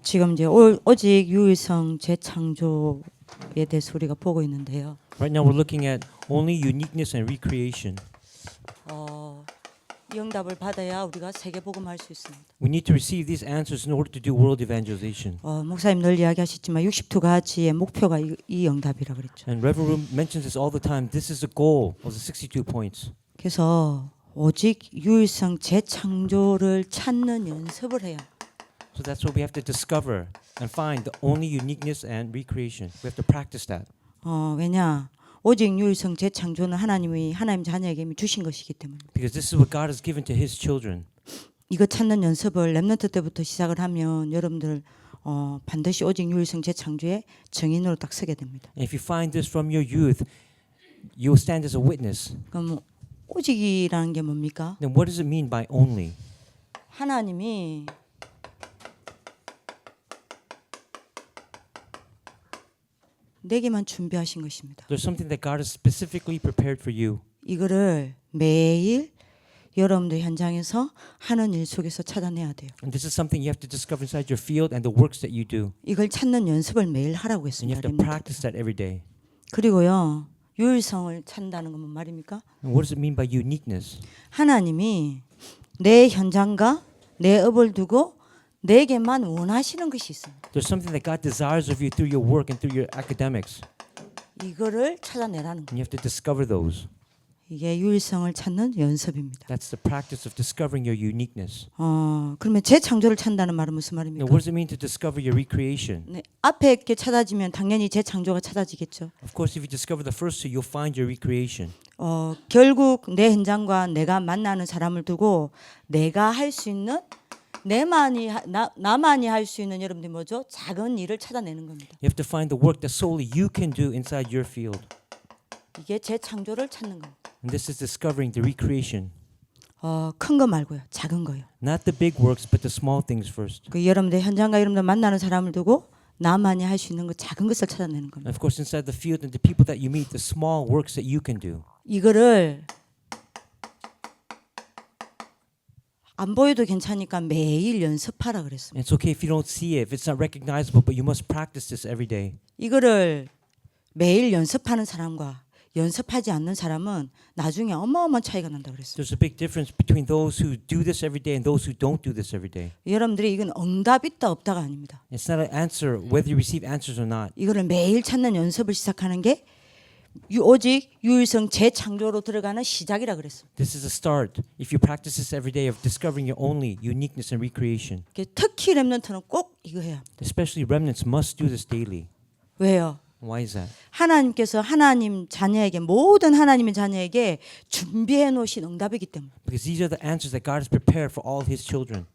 지금 이제 오직 유일성 재창조에 대해서 우리가 보고 있는데요. Right now we're looking at only uniqueness and recreation. 이 응답을 받아야 우리가 세계 복음할 수 있습니다. We need to receive these answers in order to do world evangelization. 목사님 늘 이야기하셨지만 62가지의 목표가 이 응답이라 그랬죠. And Reverend Room mentions this all the time. This is the goal of the 62 points. 그래서 오직 유일성 재창조를 찾는 연습을 해야. So that's what we have to discover and find the only uniqueness and recreation. We have to practice that. 왜냐? 오직 유일성 재창조는 하나님 자녀에게 이미 주신 것이기 때문에. Because this is what God has given to His children. 이거 찾는 연습을 렘넌트 때부터 시작을 하면 여러분들 반드시 오직 유일성 재창조의 증인으로 딱 서게 됩니다. And if you find this from your youth, you will stand as a witness. 그럼 오직이라는 게 뭡니까? Then what does it mean by only? 하나님이 내게만 준비하신 것입니다. There's something that God has specifically prepared for you. 이거를 매일 여러분들 현장에서 하는 일 속에서 찾아내야 돼요. And this is something you have to discover inside your field and the works that you do. 이걸 찾는 연습을 매일 하라고 And you 했습니다. have to practice that every day. 그리고요. 유일성을 찾는다는 건 뭔 말입니까? And what does it mean by uniqueness? 하나님이 내 현장과 내 업을 두고 내게만 원하시는 것이 있습니다. There's something that God desires of you through your work and through your academics. 이거를 찾아내라는 And 거예요. you have to discover those. 이게 유일성을 찾는 연습입니다. That's the practice of discovering your uniqueness. 그러면 재창조를 찾는다는 말은 무슨 Now, 말입니까? what does it mean to discover your recreation? 네, 앞에 게 찾아지면 당연히 재창조가 찾아지겠죠. Of course, if you discover the first two, you'll find your recreation. 결국 내 현장과 내가 만나는 사람을 두고 내가 할 수 있는 나만이 할 수 있는 여러분들 뭐죠? 작은 일을 찾아내는 겁니다. You have to find the work that solely you can do inside your field. 이게 재창조를 찾는 겁니다. And this is discovering the recreation. 큰 거 말고요. 작은 거요. Not the big works, but the small things first. 여러분들 현장과 여러분들 만나는 사람을 두고 나만이 할 수 있는 거 작은 것을 찾아내는 겁니다. And of course, inside the field and the people that you meet, the small works that you can do. 이거를 안 보여도 괜찮으니까 매일 연습하라 그랬습니다. And it's okay if you don't see it, if it's not recognizable, but you must practice this every day. 이거를 매일 연습하는 사람과 연습하지 않는 사람은 나중에 어마어마한 차이가 난다 그랬어요. There's a big difference between those who do this every day and those who don't do this every day. 여러분들이 이건 응답 있다 없다가 아닙니다. It's not an answer whether you receive answers or not. 이거를 매일 찾는 연습을 시작하는 게 오직 유일성 재창조로 들어가는 시작이라 그랬어요. This is a start. If you practice this every day of discovering your only uniqueness and recreation. 특히 렘넌트는 꼭 이거 해야 합니다. Especially remnants must do this daily. 왜요? Why is that? 하나님께서 하나님 자녀에게 모든 하나님의 자녀에게 준비해 놓으신 응답이기 때문에. Because these are the answers that God has prepared for all His children.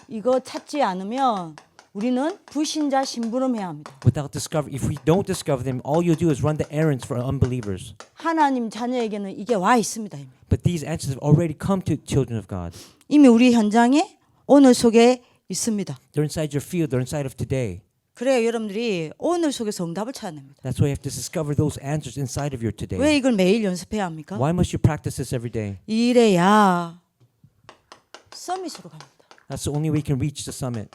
이거 찾지 않으면 우리는 불신자 심부름해야 합니다. If we don't discover them, all you'll do is run the errands for unbelievers. 하나님 자녀에게는 이게 와 있습니다. 이미. But these answers have already come to children of God. 이미 우리 현장에 오늘 속에 있습니다. They're inside your field. They're inside of today. 그래야 여러분들이 오늘 속에서 응답을 찾아냅니다. That's why you have to discover those answers inside of your today. 왜 이걸 매일 연습해야 합니까? Why must you practice this every day? 이래야 서밋으로 갑니다. That's the only way you can reach the summit.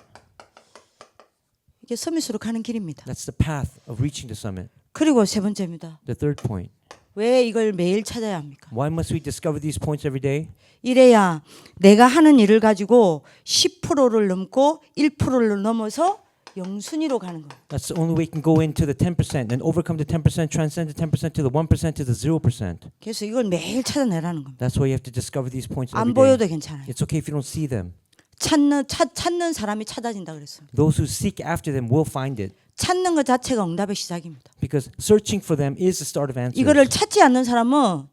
이게 서밋으로 가는 길입니다. That's the path of reaching the summit. 그리고 세 번째입니다. The third point. 왜 이걸 매일 찾아야 합니까? Why must we discover these points every day? 이래야 내가 하는 일을 가지고 10%를 넘고 1%를 넘어서 영순위로 가는 거예요. That's the only way you can go into the 10% and overcome the 10%, transcend the 10% to the 1% to the 0%. 그래서 이걸 매일 찾아내라는 겁니다. That's why you have to discover these points 안 every day. 보여도 괜찮아요. It's okay if you don't see them. 찾는 사람이 찾아진다 그랬습니다. Those who seek after them will find it. 찾는 것 자체가 응답의 시작입니다. Because searching for them is the start of answers. 이거를 찾지 않는 사람은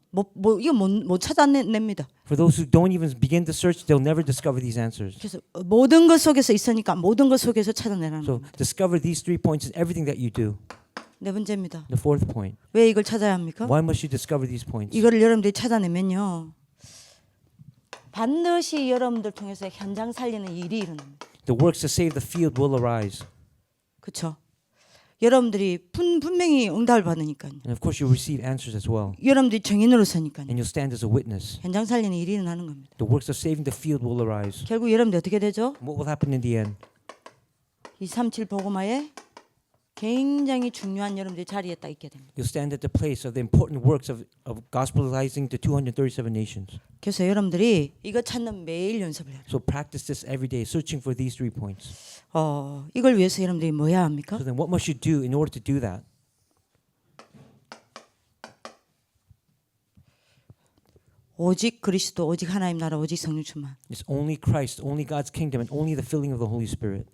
이거 못 찾아냅니다. For those who don't even begin to search, they'll never discover these answers. 그래서 모든 것 속에서 있으니까 모든 것 속에서 찾아내라는 So 겁니다. discover these 3 points in everything that you do. 네 번째입니다. The fourth point. 왜 이걸 찾아야 합니까? Why must you discover these points? 이거를 여러분들이 찾아내면요. 반드시 여러분들 통해서 현장 살리는 일이 일어납니다. The works to save the field will arise. 그렇죠? 여러분들이 분명히 응답을 받으니까요. And of course, you'll receive answers as well. 여러분들이 증인으로 서니까요. And you'll stand as a witness. 현장 살리는 일이 일어나는 겁니다. The works of saving the field will arise. 결국 여러분들 어떻게 되죠? What will happen in the end? 237 복음화에 굉장히 중요한 여러분들의 자리에 딱 있게 됩니다. You'll stand at the place of the important works of gospelizing the 237 nations. 그래서 여러분들이 이거 찾는 매일 연습을 해요. So practice this every day, searching for these 3 points. 이걸 위해서 여러분들이 뭐 해야 합니까? So then what must you do in order to do that? 오직 그리스도, 오직 하나님 나라, 오직 성령 충만. It's only Christ, only God's kingdom, and only the filling of the Holy Spirit.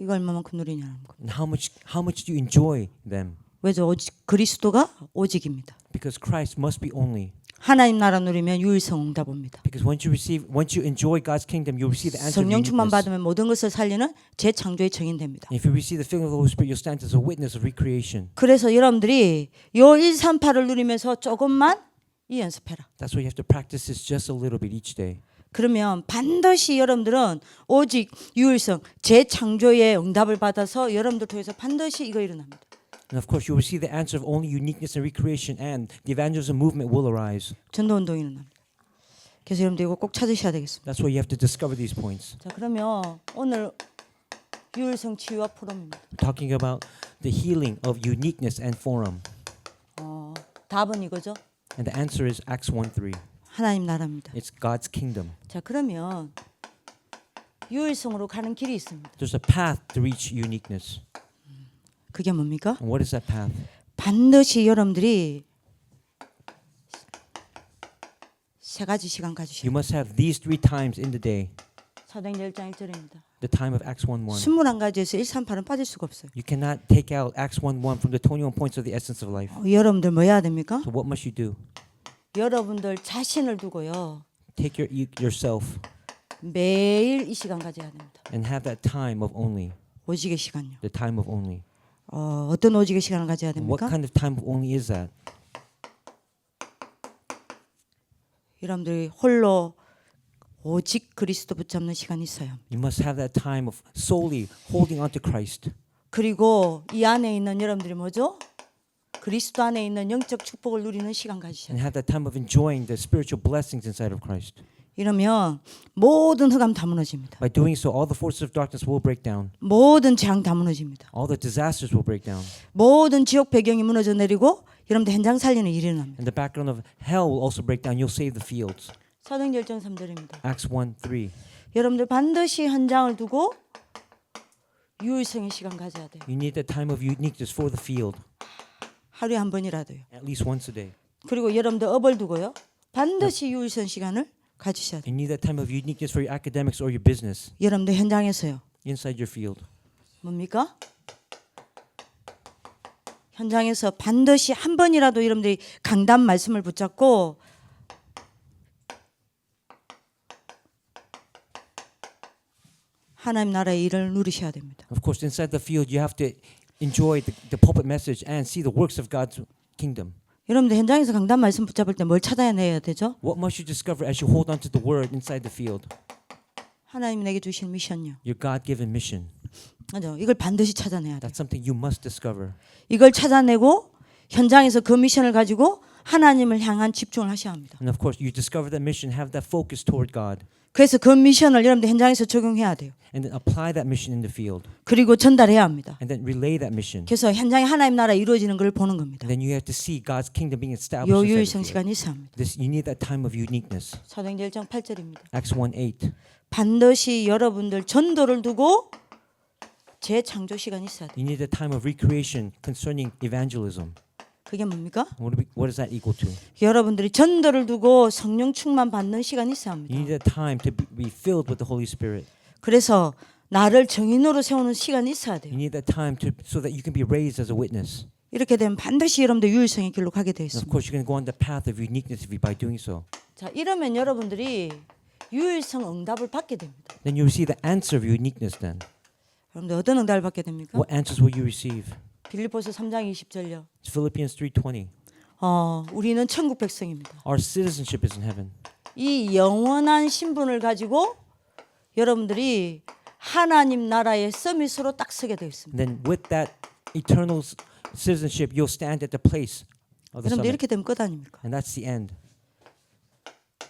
이거 얼마만큼 누리냐는 거. And how much do you enjoy them? 왜죠? 오직 그리스도가 오직입니다. Because Christ must be only. 하나님 나라 누리면 유일성 응답 옵니다. Because once you enjoy God's kingdom, you receive the answer of 성령 충만 uniqueness. 받으면 모든 것을 살리는 재창조의 증인됩니다. And if you receive the filling of the Holy Spirit, you'll stand as a witness of recreation. 그래서 여러분들이 요 138을 누리면서 조금만 이 연습해라. That's why you have to practice this just a little bit each day. 그러면 반드시 여러분들은 오직 유일성 재창조의 응답을 받아서 여러분들 통해서 반드시 이거 일어납니다. And of course, you'll receive the answer of only uniqueness and recreation, and the evangelism movement will arise. 전도 운동이 일어납니다. 그래서 여러분들 이거 꼭 찾으셔야 되겠습니다. That's why you have to discover these points. 자, 그러면 오늘 유일성 치유와 포럼입니다. We're talking about the healing of uniqueness and forum. 답은 이거죠. And the answer is Acts 1:3. 하나님 나라입니다. It's God's kingdom. 자, 그러면 유일성으로 가는 길이 있습니다. There's a path to reach uniqueness. 그게 뭡니까? And what is that path? 반드시 여러분들이 세 가지 시간 가지셔야 You 돼요. must have these 3 times in the day. 사도행전 1장 1절입니다. The time of Acts 1:1. 21가지에서 138은 빠질 수가 없어요. You cannot take out Acts 1:1 from the 21 points of the essence of life. 여러분들 뭐 해야 됩니까? So what must you do? 여러분들 자신을 두고요. Take yourself 매일 이 시간 가져야 됩니다. and have that time of only. 오직의 시간요. The time of only. 어떤 오직의 시간을 가져야 And what 됩니까? kind of time of only is that? 여러분들이 홀로 오직 그리스도 붙잡는 시간이 있어요. You must have that time of solely holding on to Christ. 그리고 이 안에 있는 여러분들이 뭐죠? 그리스도 안에 있는 영적 축복을 누리는 시간 가지셔야 And 돼요. have that time of enjoying the spiritual blessings inside of Christ. 이러면 모든 흑암 다 무너집니다. By doing so, all the forces of darkness will break down. 모든 재앙 다 무너집니다. All the disasters will break down. 모든 지옥 배경이 무너져 내리고 여러분들 현장 살리는 일이 일어납니다. And the background of hell will also break down. You'll save the fields. 사도행전 1장 3절입니다. Acts 1:3. 여러분들 반드시 현장을 두고 유일성의 시간 가져야 돼요. You need the time of uniqueness for the field. 하루에 한 번이라도요. At least once a day. 그리고 여러분들 업을 두고요. 반드시 유일성 시간을 가지셔야 돼요. You need that time of uniqueness for your academics or your business 여러분들 현장에서요. inside your field. 뭡니까? 현장에서 반드시 한 번이라도 여러분들이 강단 말씀을 붙잡고 하나님 나라의 일을 누리셔야 됩니다. Of course, inside the field, you have to enjoy the pulpit message and see the works of God's kingdom. 여러분들 현장에서 강단 말씀 붙잡을 때 뭘 찾아내야 되죠? What must you discover as you hold on to the word inside the field? 하나님이 내게 주신 미션요. Your God-given mission. 맞죠? 이걸 반드시 찾아내야 돼요. That's something you must discover. 이걸 찾아내고 현장에서 그 미션을 가지고 하나님을 향한 집중을 하셔야 합니다. And of course, you discover that mission, have that focus toward God, 그래서 그 미션을 여러분들 현장에서 적용해야 돼요. and then apply that mission in the field, 그리고 전달해야 합니다. and then relay that mission. 그래서 현장에 하나님 나라 이루어지는 걸 보는 겁니다. And then you have to see God's kingdom being established 요 inside 유일성 the field. 시간이 있어야 합니다. You need that time of uniqueness. 사도행전 1장 8절입니다. Acts 1:8. 반드시 여러분들 전도를 두고 재창조 시간이 있어야 돼요. You need a time of recreation concerning evangelism. 그게 뭡니까? What is that equal to? 여러분들이 전도를 두고 성령 충만 받는 시간이 있어야 You 합니다. need a time to be filled with the Holy Spirit. 그래서 나를 증인으로 세우는 시간이 있어야 돼요. You need that time so that you can be raised as a witness. 이렇게 되면 반드시 여러분들 유일성의 길로 가게 되어 And of 있습니다. course, you're going to go on the path of uniqueness by doing so. 자, 이러면 여러분들이 유일성 응답을 받게 됩니다. Then you receive the answer of uniqueness then. 여러분들 어떤 응답을 받게 됩니까? What answers will you receive? 빌립보서 3장 20절요. It's Philippians 3:20. 우리는 천국 백성입니다. Our citizenship is in heaven. 이 영원한 신분을 가지고 여러분들이 하나님 나라의 서밋으로 딱 서게 되어 있습니다. And then with that eternal citizenship, you'll stand at the place of the 여러분들 summit. 이렇게 되면 끝 아닙니까? And that's the end.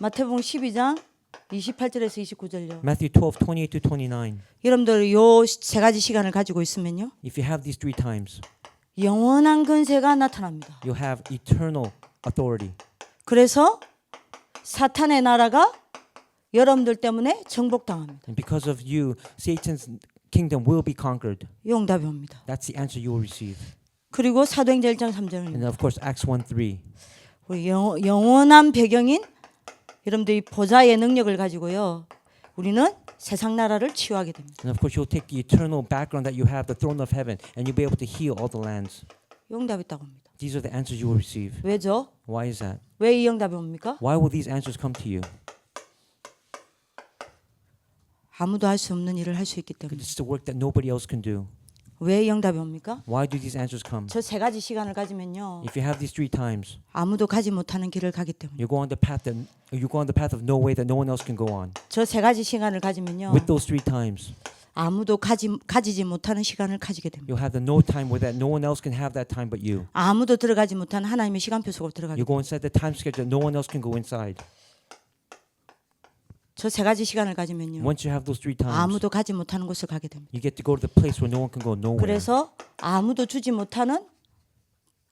마태복음 12장 28절에서 29절요. Matthew 12:28 to 29. 여러분들 요 세 가지 시간을 가지고 있으면요. If you have these 3 times, 영원한 근세가 나타납니다. you'll have eternal authority. 그래서 사탄의 나라가 여러분들 때문에 정복당합니다. And because of you, Satan's kingdom will be conquered. 용답이 옵니다. That's the answer you will receive. 그리고 사도행전 1장 And 3절입니다. of course, Acts 1:3. 우리 영원한 배경인 여러분들이 보좌의 능력을 가지고요. 우리는 세상 나라를 치유하게 됩니다. And of course, you'll take the eternal background that you have, the throne of heaven, and you'll be able to heal all the lands. 용답이 있다고 합니다. These are the answers you will receive. 왜죠? Why is that? 왜 이 영답이 옵니까? Why will these answers come to you? 아무도 할 수 없는 일을 할 수 있기 Because 때문에. it's the work that nobody else can do. 왜 이 영답이 옵니까? Why do these answers come? 저 세 가지 시간을 가지면요. If you have these 3 times, 아무도 가지 못하는 길을 가기 때문에. you go on the path of no way that no one else can go on. 저 세 가지 시간을 가지면요. With those 3 times, 아무도 가지지 못하는 시간을 가지게 됩니다. you'll have the no time where that no one else can have that time but you. 아무도 들어가지 못하는 하나님의 시간표 속으로 들어가게 You 됩니다. go inside the time schedule that no one else can go inside. 저 세 가지 시간을 가지면요. Once you have those 3 times, 아무도 가지 못하는 곳을 가게 됩니다. you get to go to the place where no one can go nowhere. 그래서 아무도 주지 못하는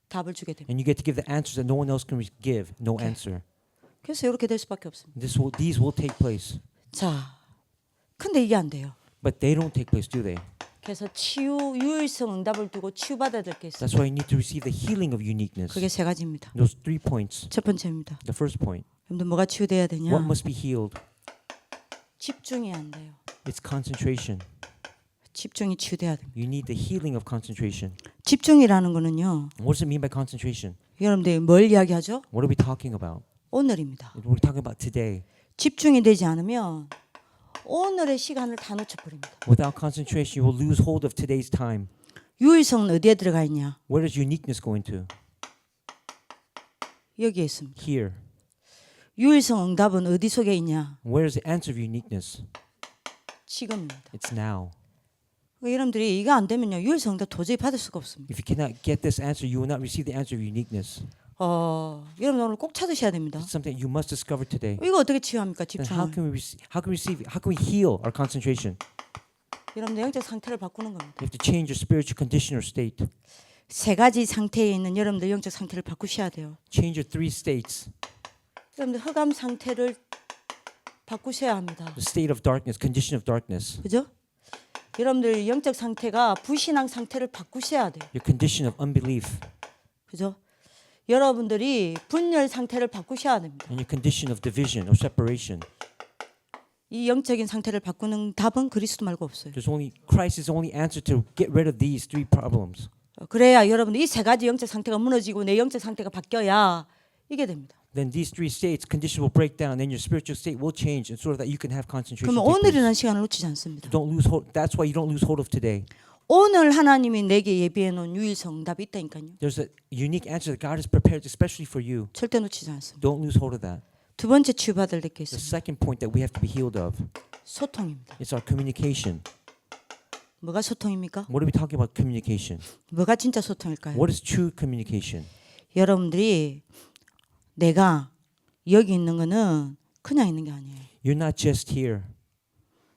답을 주게 됩니다. And you get to give the answers that no one else can give. No answer. 그래서 이렇게 될 수밖에 없습니다. These will take place. 자, 근데 이게 안 돼요. But they don't take place, do they? 그래서 치유 유일성 응답을 두고 치유받아야 될 게 있어요. That's why you need to receive the healing of uniqueness. 그게 세 가지입니다. Those 3 points. 첫 번째입니다. The first point. 여러분들 뭐가 치유돼야 되냐? What must be healed? 집중이 안 돼요. It's concentration. 집중이 치유돼야 됩니다. You need the healing of concentration. 집중이라는 거는요. What does it mean by concentration? 여러분들이 뭘 이야기하죠? What are we talking about? 오늘입니다. We're talking about today. 집중이 되지 않으면 오늘의 시간을 다 놓쳐버립니다. Without concentration, you will lose hold of today's time. 유일성은 어디에 들어가 있냐? Where does uniqueness go into? 여기에 있습니다. Here. 유일성 응답은 어디 속에 있냐? Where is the answer of uniqueness? 지금입니다. It's now. 그러니까 여러분들이 이거 안 되면요. 유일성 응답 도저히 받을 수가 없습니다. If you cannot get this answer, you will not receive the answer of uniqueness. 여러분 오늘 꼭 찾으셔야 됩니다. It's something you must discover today. 이거 어떻게 치유합니까? Then how 집중을. can we heal our concentration? 여러분들 영적 상태를 바꾸는 겁니다. You have to change your spiritual condition or state. 세 가지 상태에 있는 여러분들 영적 상태를 바꾸셔야 돼요. Change your 3 states. 여러분들 흑암 상태를 바꾸셔야 합니다. The state of darkness, condition of darkness. 그죠? 여러분들 영적 상태가 불신앙 상태를 바꾸셔야 돼요. Your condition of unbelief. 그죠? 여러분들이 분열 상태를 바꾸셔야 됩니다. And your condition of division or separation. 이 영적인 상태를 바꾸는 답은 그리스도 말고 없어요. Christ is the only answer to get rid of these 3 problems. 그래야 여러분들 이 세 가지 영적 상태가 무너지고 내 영적 상태가 바뀌어야 이게 됩니다. Then these 3 states, condition will break down, and your spiritual state will change, in order that you can have concentration. 그러면 take place. 오늘이라는 시간을 놓치지 않습니다. Don't lose hold. That's why you don't lose hold of today. 오늘 하나님이 내게 예비해 놓은 유일성 응답이 있다니까요. There's a unique answer that God has prepared especially for you. 절대 놓치지 않습니다. Don't lose hold of that. 두 번째 치유받을 게 The 있습니다. second point that we have to be healed of 소통입니다. is our communication. 뭐가 소통입니까? What are we talking about communication? 뭐가 진짜 소통일까요? What is true communication? 여러분들이 내가 여기 있는 거는 그냥 있는 게 아니에요. You're not just here.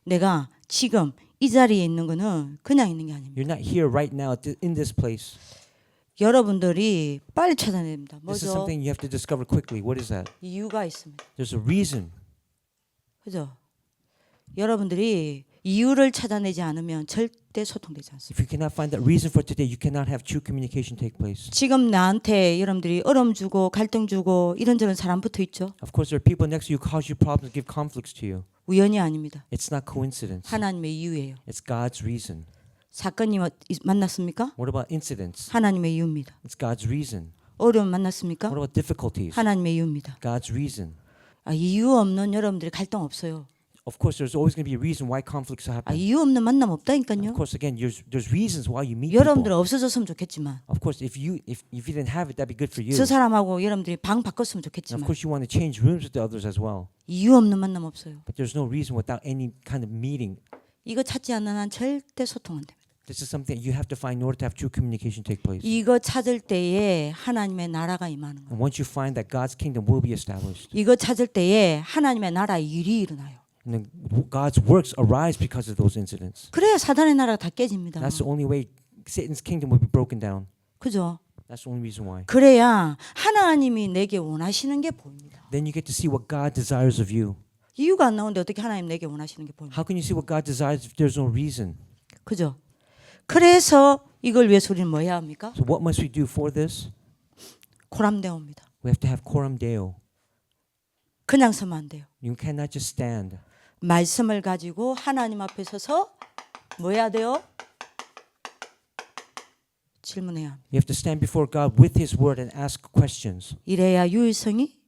내가 지금 이 자리에 있는 거는 그냥 있는 게 아닙니다. You're not here right now in this place. 여러분들이 빨리 찾아내야 됩니다. This is 뭐죠? something you have to discover quickly. What is that? 이유가 있습니다. There's a reason. 그죠? 여러분들이 이유를 찾아내지 않으면 절대 소통되지 않습니다. If you cannot find that reason for today, you cannot have true communication take place. 지금 나한테 여러분들이 어려움 주고 갈등 주고 이런저런 사람 붙어 있죠. Of course, there are people next to you who cause you problems, give conflicts to you. 우연이 아닙니다. It's not coincidence. 하나님의 이유예요. It's God's reason. 사건이 만났습니까? What about incidents? 하나님의 이유입니다. It's God's reason. 어려움 만났습니까? What about difficulties? 하나님의 이유입니다. God's reason. 이유 없는 여러분들이 갈등 없어요. Of course, there's always going to be a reason why conflicts happen. 이유 없는 만남 Of 없다니까요. course, again, there's reasons why you meet 여러분들 people. 없어졌으면 좋겠지만 Of course, if you didn't have it, that'd be good for you. 저 사람하고 여러분들이 방 바꿨으면 And of 좋겠지만 course, you want to change rooms with the others as well. 이유 없는 만남 없어요. But there's no reason without any kind of meeting. 이거 찾지 않는 한 절대 소통 안 됩니다. This is something you have to find in order to have true communication take place. 이거 찾을 때에 하나님의 나라가 임하는 거예요. And once you find that God's kingdom will be established, 이거 찾을 때에 하나님의 나라 일이 일어나요. and then God's works arise because of those incidents. 그래야 사단의 나라가 다 깨집니다. That's the only way Satan's kingdom will be broken down. 그죠? That's the only reason why. 그래야 하나님이 내게 원하시는 게 보입니다. Then you get to see what God desires of you. 이유가 안 나오는데 어떻게 하나님 내게 원하시는 게 보입니까? How can you see what God desires if there's no reason? 그죠? 그래서 이걸 위해서 우리는 뭐 해야 합니까? So what must we do for this? 코람데오입니다. We have to have coram deo. 그냥 서면 안 돼요. You cannot just stand. 말씀을 가지고 하나님 앞에 서서 뭐 해야 돼요? 질문해야 합니다. You have to stand before God with His word and ask questions. 이래야 유일성이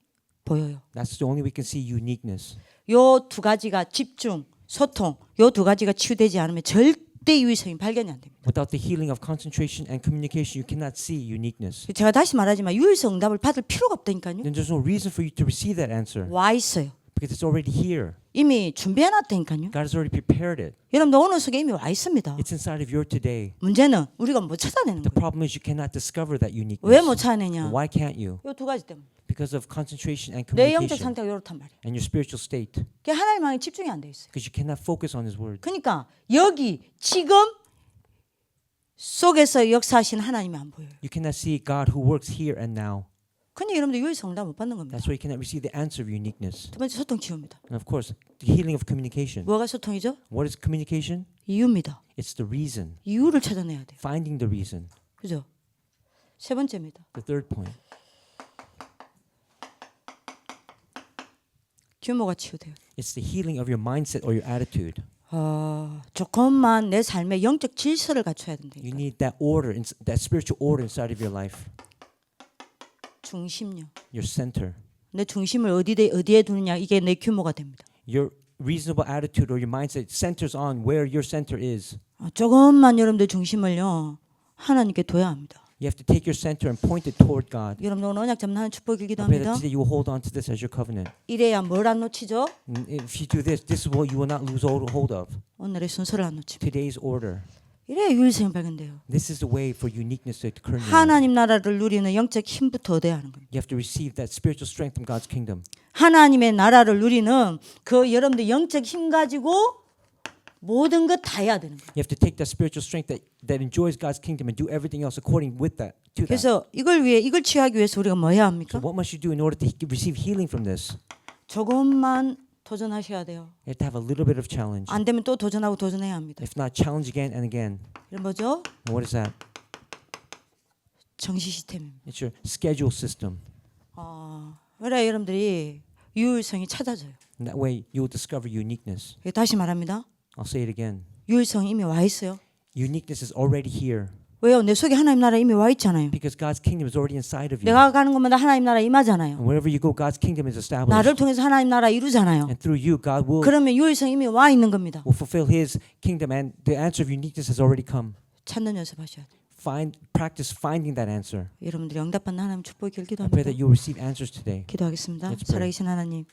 보여요. That's the only way we can see uniqueness. 요 두 가지가 집중, 소통, 요 두 가지가 치유되지 않으면 절대 유일성이 발견이 안 됩니다. Without the healing of concentration and communication, you cannot see uniqueness. 제가 다시 말하지만 유일성 응답을 받을 필요가 없다니까요. Then there's no reason for you to receive that answer 와 있어요. because it's already here. 이미 준비해놨다니까요. God has already prepared it. 여러분들 오늘 속에 이미 와 있습니다. It's inside of your today. 문제는 우리가 못 찾아내는 The 거예요. problem is you cannot discover that 왜 uniqueness. 못 찾아내냐? Why can't you? 요 두 가지 때문에. Because of concentration and 내 영적 communication 상태가 이렇단 말이에요. and your spiritual state. 그게 하나님만에 집중이 안 돼 있어요. Because you cannot focus on His word. 그러니까 여기 지금 속에서 역사하신 하나님이 안 보여요. You cannot see God who works here and now. 그러니까 여러분들 유일성 응답 못 받는 겁니다. That's why you cannot receive the answer of uniqueness. 두 번째 소통 치유입니다. And of course, the healing of communication. 뭐가 소통이죠? What is communication? 이유입니다. It's the reason. 이유를 찾아내야 돼요. Finding the reason. 그죠? 세 번째입니다. The third point. 규모가 치유돼요. It's the healing of your mindset or your attitude. 조금만 내 삶에 영적 질서를 갖춰야 된다. You need that order, that spiritual order inside of your life. 중심요. Your center. 내 중심을 어디에 두느냐 이게 내 규모가 됩니다. Your reasonable attitude or your mindset centers on where your center is. 조금만 여러분들 중심을요 하나님께 둬야 합니다. You have to take your center and point it toward God. 여러분들 오늘 언약 잡는 축복이기도 I pray 합니다. that today you will hold on to this as your covenant. 이래야 뭘 안 놓치죠? And if you do this, this is what you will not lose hold of. 오늘의 순서를 안 놓칩니다. Today's order. 이래야 유일성이 발견돼요. This is the way for uniqueness to occur in your life. 하나님 나라를 누리는 영적 힘부터 얻어야 하는 겁니다. You have to receive that spiritual strength from God's kingdom. 하나님의 나라를 누리는 그 여러분들 영적 힘 가지고 모든 것 다 해야 되는 거예요. You have to take that spiritual strength that enjoys God's kingdom and do everything else according with that to that. 그래서 이걸 취하기 위해서 우리가 뭐 해야 So 합니까? what must you do in order to receive healing from this? 조금만 도전하셔야 돼요. You have to have a little bit of challenge. 안 되면 또 도전하고 도전해야 합니다. If not, challenge again and again. 이런 뭐죠? And what is that? 정시 시스템입니다. It's your schedule system. 그래 여러분들이 유일성이 찾아져요. And that way you will discover uniqueness. 다시 말합니다. I'll say it again. 유일성이 이미 와 있어요. Uniqueness is already here 왜요? 내 속에 하나님 나라 이미 와 있잖아요. because God's kingdom is already inside of you. 내가 가는 곳마다 하나님 나라 임하잖아요. And wherever you go, God's kingdom is established. 나를 통해서 하나님 나라 이루잖아요. And through you, God will 그러면 유일성 이미 와 있는 겁니다. fulfill His kingdom, and the answer of uniqueness has already come. 찾는 연습하셔야 돼요. Practice finding that answer. 여러분들이 응답받는 하나님 축복이 길기도 I pray 합니다. that you will receive answers today. 기도하겠습니다. Let's pray. 살아계신 하나님,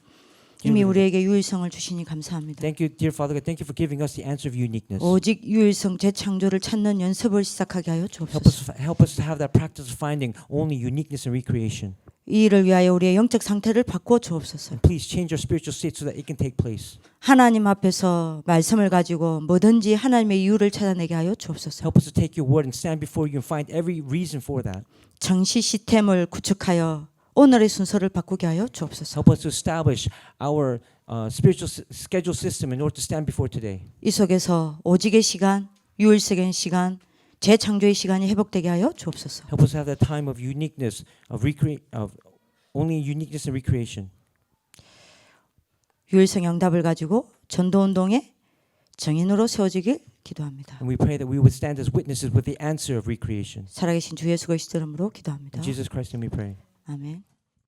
이미 우리에게 유일성을 주시니 감사합니다. Thank you, dear Father God. Thank you for giving us the answer of uniqueness. 오직 유일성 재창조를 찾는 연습을 시작하게 하여 주옵소서. Help us to have that practice of finding only uniqueness and recreation. 이 일을 위하여 우리의 영적 상태를 바꾸어 주옵소서. And please change our spiritual state so that it can take place. 하나님 앞에서 말씀을 가지고 뭐든지 하나님의 이유를 찾아내게 하여 주옵소서. Help us to take your word and stand before you and find every reason for that. 정시 시스템을 구축하여 오늘의 순서를 바꾸게 하여 주옵소서. Help us to establish our spiritual schedule system in order to stand before today. 이 속에서 오직의 시간, 유일성의 시간, 재창조의 시간이 회복되게 하여 주옵소서. Help us have that time of uniqueness, of only uniqueness and recreation. 유일성 응답을 가지고 전도운동의 정인으로 세워지길 기도합니다. And we pray that we would stand as witnesses with the answer of recreation. 살아계신 주 예수 그리스도 이름으로 기도합니다. In Jesus Christ's name we pray. 아멘.